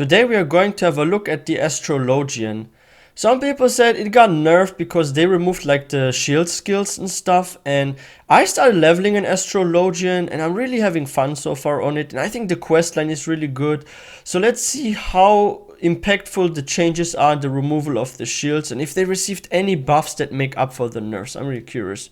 Today we are going to have a look at the Astrologian. Some people said it got nerfed because they removed like the shield skills and stuff, and I started leveling an Astrologian and I'm really having fun so far on it, and I think the questline is really good. So let's see how impactful the changes are, the removal of the shields, and if they received any buffs that make up for the nerfs. I'm really curious.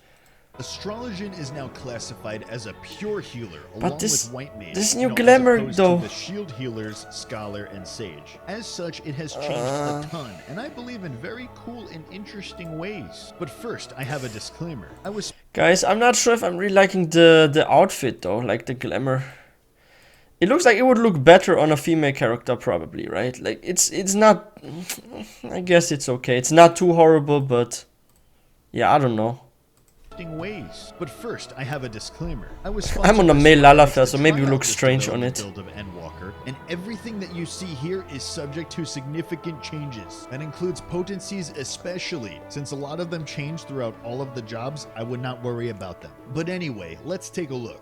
Astrologian is now classified as a pure healer, along with White Mage. This new glamour though. To the shield healers, Scholar, and Sage. As such, it has changed a ton, and I believe in very cool and interesting ways. But first, I have a disclaimer. Guys, I'm not sure if I'm really liking the outfit though, like the glamour. It looks like it would look better on a female character probably, right? Like it's not, I guess it's okay. It's not too horrible, but yeah, I don't know. Ways. But first, I have a disclaimer. I'm on a male Lalafell, so maybe it looks strange on it. Build of Endwalker, and everything that you see here is subject to significant changes. That includes potencies especially. Since a lot of them change throughout all of the jobs, I would not worry about them. But anyway, let's take a look.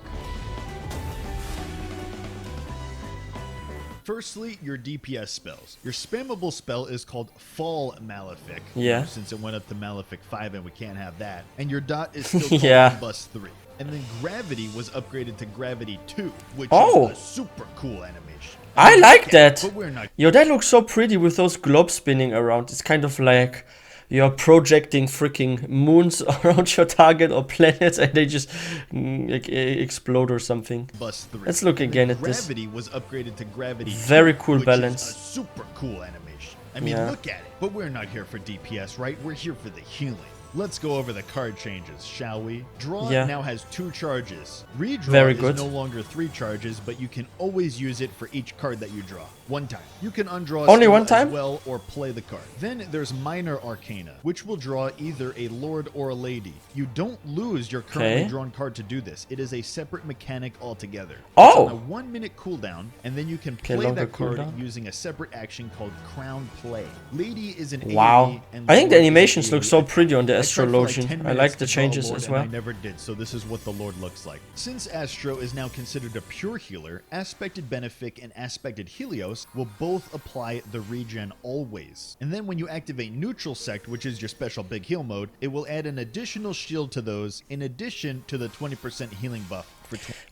Firstly, your DPS spells. Your spammable spell is called Fall Malefic. Yeah. Since it went up to Malefic 5 and we can't have that. And your dot is still called Bust 3. And then Gravity was upgraded to Gravity 2, which is a super cool animation. I like that. But we're not. Yo, that looks so pretty with those globes spinning around. It's kind of like you're projecting freaking moons around your target or planets and they just explode or something. Let's look again at this. Gravity was upgraded to Gravity 2, very cool which balance. Is a super cool animation. I mean, look at it. But we're not here for DPS, right? We're here for the healing. Let's go over the card changes, shall we? Draw now has 2 charges. Redraw is no longer 3 charges, but you can always use it for each card that you draw. One time. You can undraw only one time as well or play the card. Then there's Minor Arcana, which will draw either a Lord or a Lady. You don't lose your currently drawn card to do this. It is a separate mechanic altogether. It's on a 1-minute cooldown, and then you can play that card using a separate action called Crown Play. Lady is an AoE, and I think the animations look so pretty on the Astrologian. I like the changes as well. I never did, so this is what the Lord looks like. Since Astro is now considered a pure healer, Aspected Benefic and Aspected Helios will both apply the regen always. And then when you activate Neutral Sect, which is your special big heal mode, it will add an additional shield to those in addition to the 20% healing buff.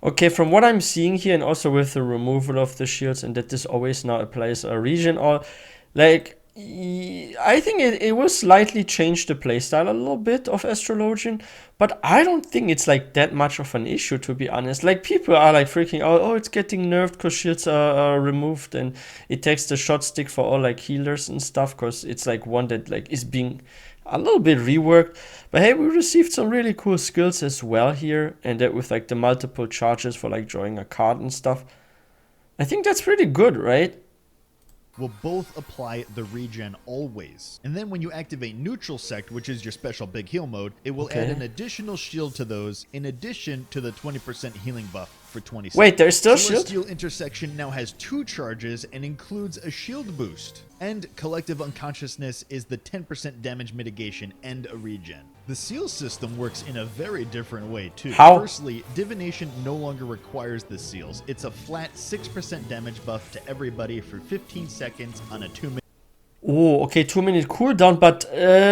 Okay, from what I'm seeing here, and also with the removal of the shields and that this always now applies a regen, or like I think it will slightly change the playstyle a little bit of Astrologian, but I don't think it's like that much of an issue, to be honest. Like people are like freaking out, oh, it's getting nerfed because shields are removed and it takes the shot stick for all like healers and stuff because it's like one that like is being a little bit reworked. But hey, we received some really cool skills as well here, and that with like the multiple charges for like drawing a card and stuff. I think that's pretty good, right? Will both apply the regen always. And then when you activate Neutral Sect, which is your special big heal mode, it will add an additional shield to those in addition to the 20% healing buff for 20 seconds. Wait, there's still shield? Celestial Intersection now has 2 charges and includes a shield boost. And Collective Unconsciousness is the 10% damage mitigation and a regen. The seal system works in a very different way too. How? Firstly, Divination no longer requires the seals. It's a flat 6% damage buff to everybody for 15 seconds on a 2-minute. Oh, okay, 2-minute cooldown, but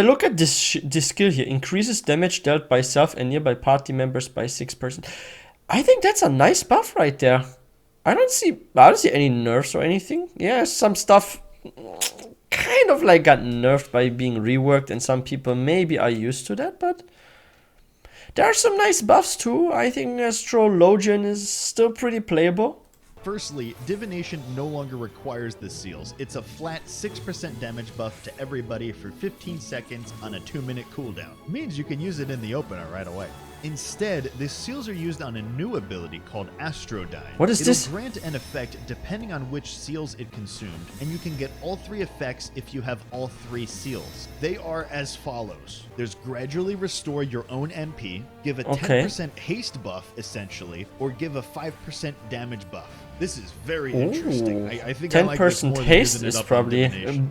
look at this skill here. Increases damage dealt by self and nearby party members by 6%. I think that's a nice buff right there. I don't see any nerfs or anything. Yeah, some stuff kind of like got nerfed by being reworked, and some people maybe are used to that, but there are some nice buffs too. I think Astrologian is still pretty playable. Firstly, Divination no longer requires the seals. It's a flat 6% damage buff to everybody for 15 seconds on a 2-minute cooldown. It means you can use it in the opener right away. Instead, the seals are used on a new ability called Astrodyne. What is this? It'll grant an effect depending on which seals it consumed, and you can get all 3 effects if you have all 3 seals. They are as follows. There's gradually restore your own MP, give a 10% haste buff essentially, or give a 5% damage buff. This is very interesting. I think 10% haste is probably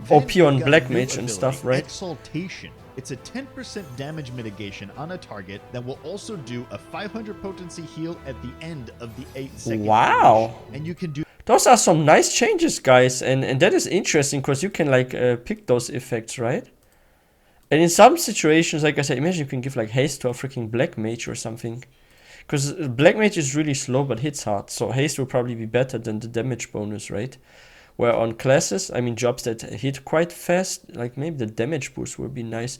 OP on Black Mage and stuff, right? Exaltation. It's a 10% damage mitigation on a target that will also do a 500 potency heal at the end of the 8-second. Wow. And you can do Those are some nice changes, guys, and that is interesting because you can like pick those effects, right? And in some situations, like I said, imagine you can give like haste to a freaking black mage or something. Because black mage is really slow but hits hard, so haste will probably be better than the damage bonus, right? Where on classes, I mean jobs that hit quite fast, like maybe the damage boost will be nice.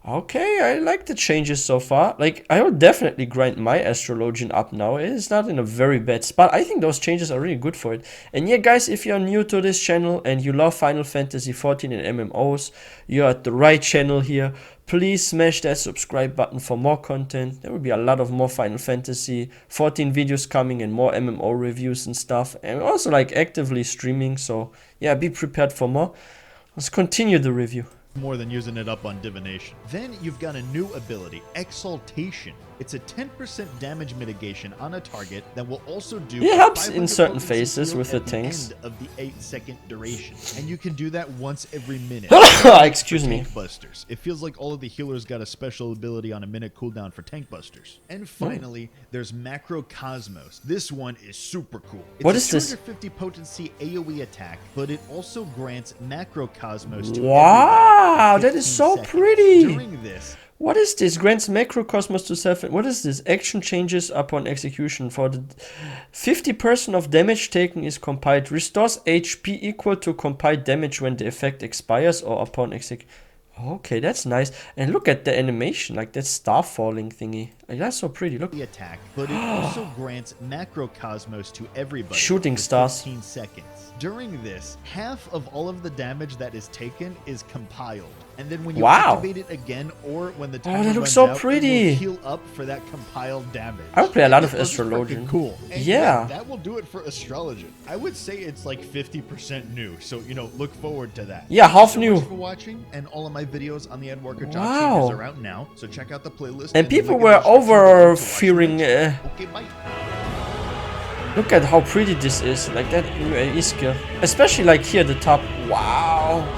Okay, I like the changes so far. Like, I will definitely grind my Astrologian up now. It is not in a very bad spot. I think those changes are really good for it. And yeah, guys, if you're new to this channel and you love Final Fantasy XIV and MMOs, you're at the right channel here. Please smash that subscribe button for more content. There will be a lot of more Final Fantasy XIV videos coming and more MMO reviews and stuff. And also like actively streaming, so yeah, be prepared for more. Let's continue the review. More than using it up on divination. Then you've got a new ability, Exaltation. It's a 10% damage mitigation on a target that will also do. It helps in certain phases with the tanks. End of the 8-second duration, and you can do that once every minute. Excuse me. Tank busters. It feels like all of the healers got a special ability on a minute cooldown for tank busters. And finally, there's Macrocosmos. This one is super cool. It's what is this? 250 potency AoE attack, but it also grants Macrocosmos to wow, that is so pretty. During this, what is this? Grants Macrocosmos to self. What is this? Action changes upon execution. For the 50% of damage taken is compiled. Restores HP equal to compiled damage when the effect expires or upon execution. Okay, that's nice. And look at the animation, like that star falling thingy. Like, that's so pretty. Look. The attack, but it also grants Macrocosmos to everybody. Shooting stars. 15 seconds. During this, half of all of the damage that is taken is compiled. And then when you activate it again, or when the timer that looks runs so out, pretty. it will heal up for that compiled damage. I would play a lot of Astrologian. Cool. And yeah. That will do it for Astrologian. I would say it's like 50% new, so you know, look forward to that. Yeah, half new. Thanks for watching, and all of my videos on the Endwalker job changes are out now, so check out the playlist. And people were over fearing. Okay, bye. Look at how pretty this is, like that new AE skill. Especially like here at the top. Wow.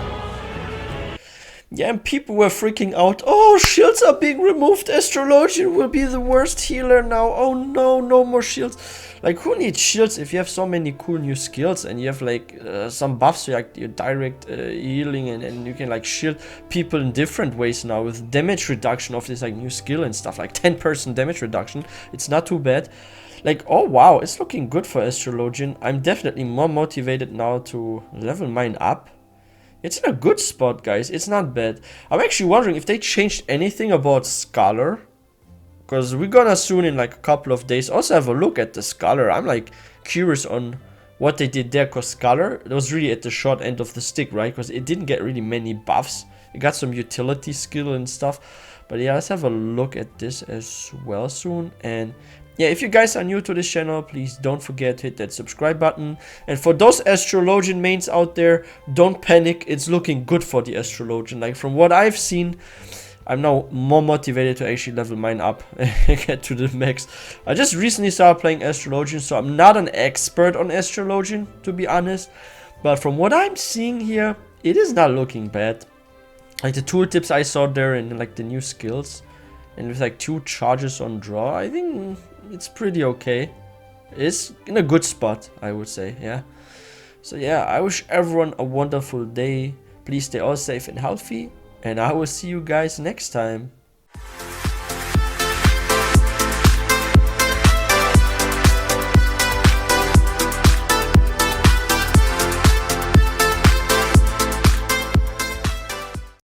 Yeah, and people were freaking out. Oh, shields are being removed. Astrologian will be the worst healer now. Oh no, no more shields. Like, who needs shields if you have so many cool new skills and you have like some buffs, like your direct healing, and you can like shield people in different ways now with damage reduction of this like new skill and stuff, like 10% damage reduction. It's not too bad. Like, oh wow, it's looking good for Astrologian. I'm definitely more motivated now to level mine up. It's in a good spot, guys. It's not bad. I'm actually wondering if they changed anything about Scholar. Because we're gonna soon, in like a couple of days, also have a look at the Scholar. I'm like curious on what they did there. Because Scholar, it was really at the short end of the stick, right? Because it didn't get really many buffs. It got some utility skill and stuff. But yeah, let's have a look at this as well soon. And yeah, if you guys are new to this channel, please don't forget to hit that subscribe button. And for those Astrologian mains out there, don't panic. It's looking good for the Astrologian. Like, from what I've seen, I'm now more motivated to actually level mine up and get to the max. I just recently started playing Astrologian, so I'm not an expert on Astrologian, to be honest. But from what I'm seeing here, it is not looking bad. Like the tooltips I saw there and like the new skills. And with like 2 charges on draw, I think it's pretty okay. It's in a good spot, I would say, yeah. So yeah, I wish everyone a wonderful day. Please stay all safe and healthy. And I will see you guys next time.